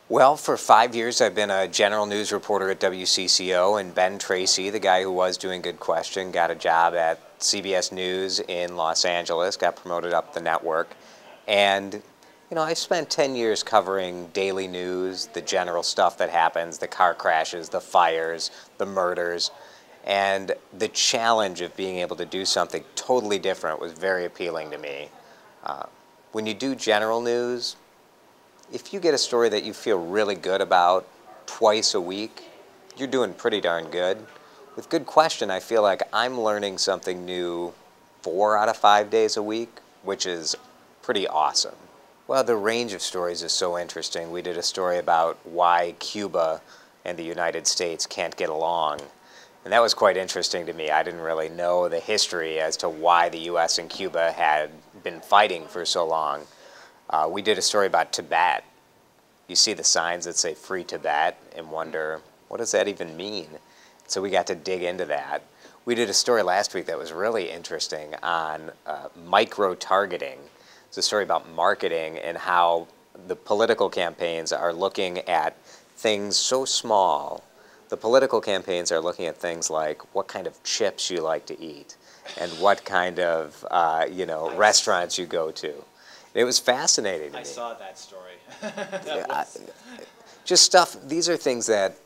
Well, for 5 years, I've been a general news reporter at WCCO, and Ben Tracy, the guy who was doing Good Question, got a job at CBS News in Los Angeles, got promoted up the network. And, I spent 10 years covering daily news, the general stuff that happens, the car crashes, the fires, the murders. And the challenge of being able to do something totally different was very appealing to me. When you do general news, if you get a story that you feel really good about twice a week, you're doing pretty darn good. With Good Question, I feel like I'm learning something new 4 out of 5 days a week, which is pretty awesome. Well, the range of stories is so interesting. We did a story about why Cuba and the United States can't get along. And that was quite interesting to me. I didn't really know the history as to why the U.S. and Cuba had been fighting for so long. We did a story about Tibet. You see the signs that say Free Tibet and wonder, what does that even mean? So we got to dig into that. We did a story last week that was really interesting on micro-targeting. It's a story about marketing and how the political campaigns are looking at things so small. The political campaigns are looking at things like what kind of chips you like to eat and what kind of restaurants you go to. It was fascinating to me. I saw that story. Just stuff, these are things that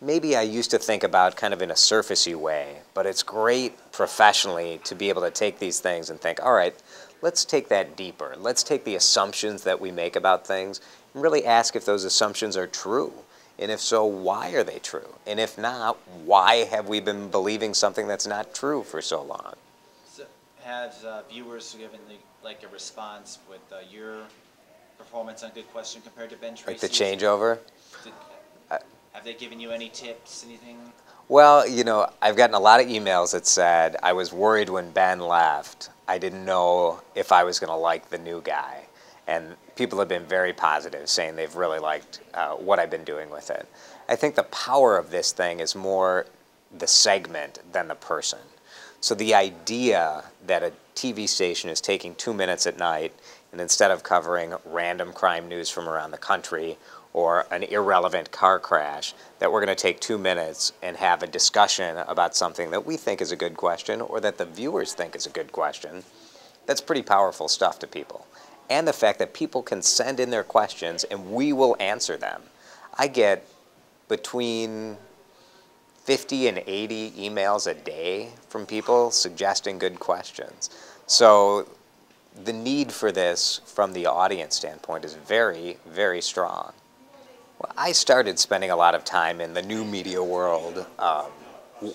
maybe I used to think about kind of in a surfacey way, but it's great professionally to be able to take these things and think, all right, let's take that deeper. Let's take the assumptions that we make about things and really ask if those assumptions are true. And if so, why are they true? And if not, why have we been believing something that's not true for so long? So have viewers given a response with your performance on Good Question compared to Ben Tracy's? Like the changeover? Have they given you any tips, anything? Well, I've gotten a lot of emails that said, I was worried when Ben left. I didn't know if I was going to like the new guy. And people have been very positive, saying they've really liked what I've been doing with it. I think the power of this thing is more the segment than the person. So the idea that a TV station is taking 2 minutes at night, and instead of covering random crime news from around the country or an irrelevant car crash, that we're going to take 2 minutes and have a discussion about something that we think is a good question or that the viewers think is a good question, that's pretty powerful stuff to people. And the fact that people can send in their questions and we will answer them. I get between 50 and 80 emails a day from people suggesting good questions. So the need for this from the audience standpoint is very, very strong. Well, I started spending a lot of time in the new media world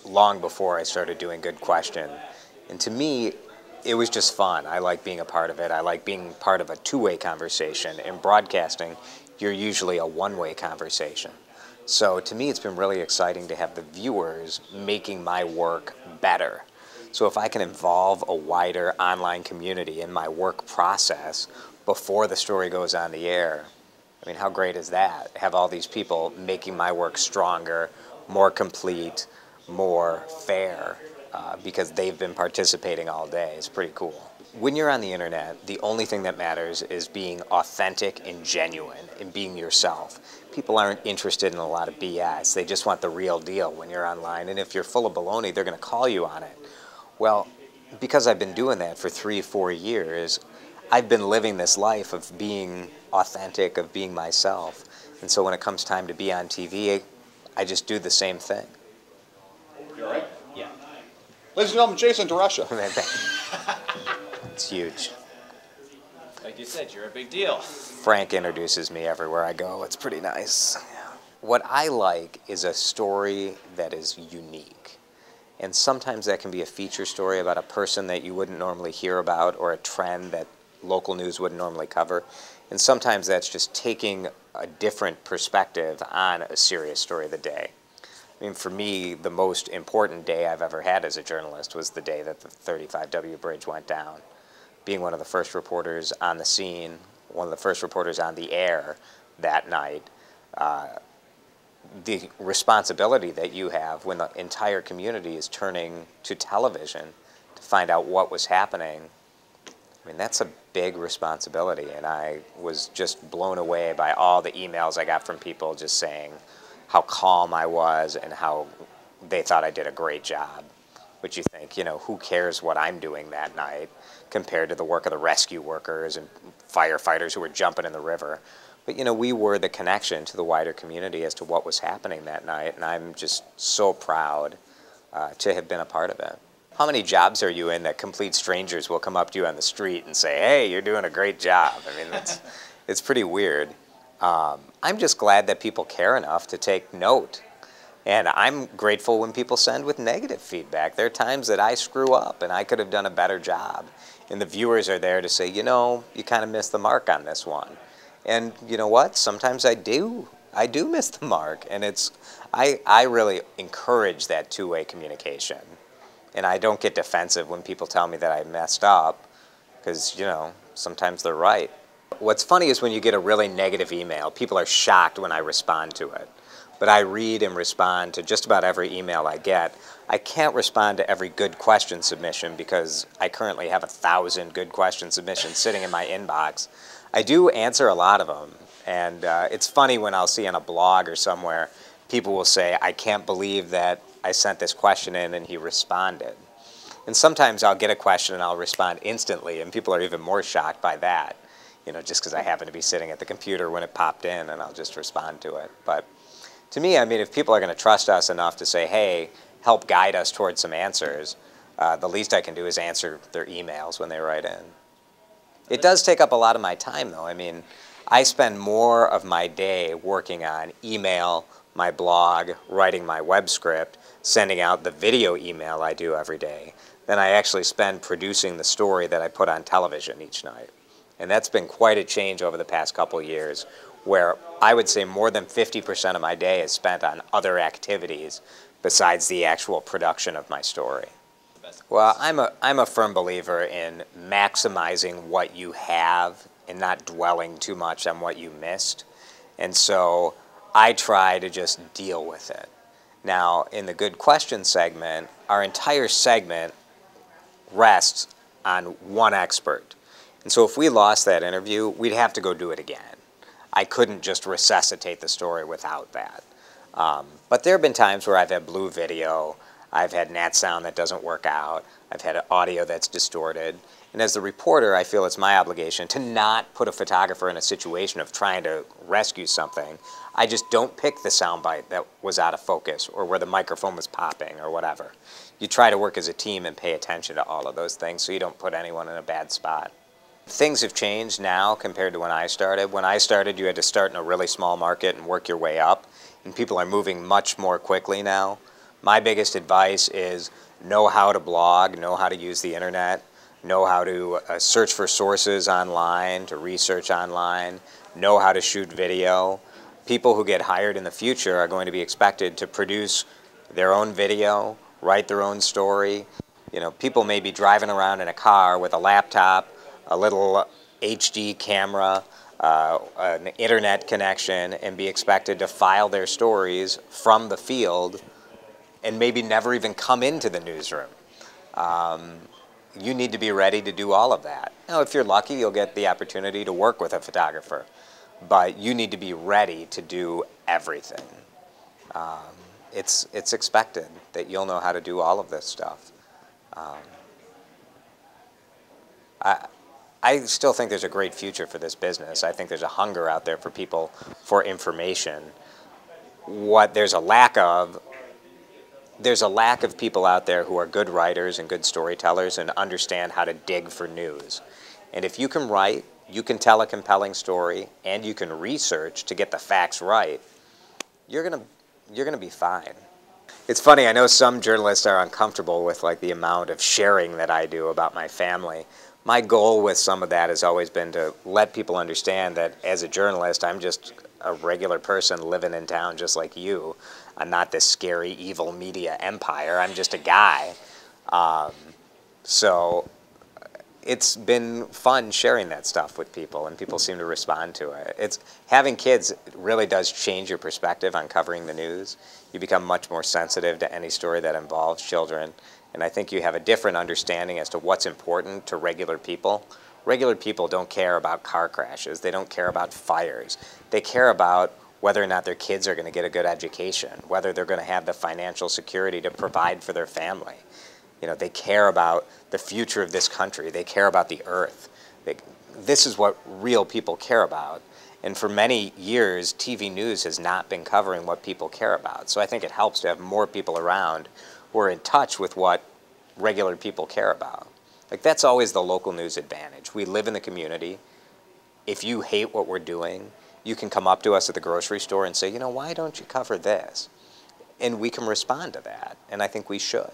long before I started doing Good Question. And to me, it was just fun. I like being a part of it. I like being part of a two-way conversation. In broadcasting, you're usually a one-way conversation. So to me, it's been really exciting to have the viewers making my work better. So if I can involve a wider online community in my work process before the story goes on the air, I mean, how great is that? Have all these people making my work stronger, more complete, more fair, because they've been participating all day. It's pretty cool. When you're on the internet, the only thing that matters is being authentic and genuine and being yourself. People aren't interested in a lot of BS. They just want the real deal when you're online. And if you're full of baloney, they're going to call you on it. Well, because I've been doing that for 3-4 years, I've been living this life of being authentic, of being myself. And so when it comes time to be on TV, I just do the same thing. You all right? Yeah. Ladies and gentlemen, Jason DeRusha. It's huge. Like you said, you're a big deal. Frank introduces me everywhere I go. It's pretty nice. What I like is a story that is unique. And sometimes that can be a feature story about a person that you wouldn't normally hear about or a trend that local news wouldn't normally cover. And sometimes that's just taking a different perspective on a serious story of the day. I mean, for me, the most important day I've ever had as a journalist was the day that the 35W bridge went down. Being one of the first reporters on the scene, one of the first reporters on the air that night, the responsibility that you have when the entire community is turning to television to find out what was happening, I mean, that's a big responsibility, and I was just blown away by all the emails I got from people just saying how calm I was and how they thought I did a great job. Which you think, you know, who cares what I'm doing that night compared to the work of the rescue workers and firefighters who were jumping in the river. But, you know, we were the connection to the wider community as to what was happening that night, and I'm just so proud to have been a part of it. How many jobs are you in that complete strangers will come up to you on the street and say, hey, you're doing a great job? I mean, it's pretty weird. I'm just glad that people care enough to take note. And I'm grateful when people send with negative feedback. There are times that I screw up and I could have done a better job. And the viewers are there to say, you know, you kind of missed the mark on this one. And you know what? Sometimes I do miss the mark. And I really encourage that two-way communication. And I don't get defensive when people tell me that I messed up because, you know, sometimes they're right. What's funny is when you get a really negative email, people are shocked when I respond to it. But I read and respond to just about every email I get. I can't respond to every good question submission because I currently have 1,000 good question submissions sitting in my inbox. I do answer a lot of them, and it's funny when I'll see on a blog or somewhere, people will say, I can't believe that I sent this question in and he responded. And sometimes I'll get a question and I'll respond instantly, and people are even more shocked by that, you know, just because I happen to be sitting at the computer when it popped in and I'll just respond to it. But to me, I mean, if people are going to trust us enough to say, hey, help guide us towards some answers, the least I can do is answer their emails when they write in. It does take up a lot of my time, though. I mean, I spend more of my day working on email, my blog, writing my web script, sending out the video email I do every day, than I actually spend producing the story that I put on television each night. And that's been quite a change over the past couple of years, where I would say more than 50% of my day is spent on other activities besides the actual production of my story. Well, I'm a firm believer in maximizing what you have and not dwelling too much on what you missed. And so I try to just deal with it. Now, in the Good Question segment, our entire segment rests on one expert. And so if we lost that interview, we'd have to go do it again. I couldn't just resuscitate the story without that. But there have been times where I've had blue video, I've had nat sound that doesn't work out, I've had audio that's distorted. And as the reporter, I feel it's my obligation to not put a photographer in a situation of trying to rescue something. I just don't pick the soundbite that was out of focus or where the microphone was popping or whatever. You try to work as a team and pay attention to all of those things so you don't put anyone in a bad spot. Things have changed now compared to when I started. When I started, you had to start in a really small market and work your way up, and people are moving much more quickly now. My biggest advice is know how to blog, know how to use the internet, know how to search for sources online, to research online, know how to shoot video. People who get hired in the future are going to be expected to produce their own video, write their own story. You know, people may be driving around in a car with a laptop, a little HD camera, an internet connection, and be expected to file their stories from the field and maybe never even come into the newsroom. You need to be ready to do all of that. Now, if you're lucky, you'll get the opportunity to work with a photographer, but you need to be ready to do everything. It's expected that you'll know how to do all of this stuff. I still think there's a great future for this business. I think there's a hunger out there for people for information. What there's a lack of people out there who are good writers and good storytellers and understand how to dig for news. And if you can write, you can tell a compelling story, and you can research to get the facts right, you're gonna be fine. It's funny, I know some journalists are uncomfortable with like the amount of sharing that I do about my family. My goal with some of that has always been to let people understand that as a journalist, I'm just a regular person living in town just like you. I'm not this scary, evil media empire. I'm just a guy. So it's been fun sharing that stuff with people, and people seem to respond to it. Having kids really does change your perspective on covering the news. You become much more sensitive to any story that involves children. And I think you have a different understanding as to what's important to regular people Regular people don't care about car crashes. They don't care about fires. They care about whether or not their kids are going to get a good education, whether they're going to have the financial security to provide for their family. You know, they care about the future of this country. They care about the earth. This is what real people care about. And for many years, TV news has not been covering what people care about. So I think it helps to have more people around who are in touch with what regular people care about. Like, that's always the local news advantage. We live in the community. If you hate what we're doing, you can come up to us at the grocery store and say, you know, why don't you cover this? And we can respond to that, and I think we should.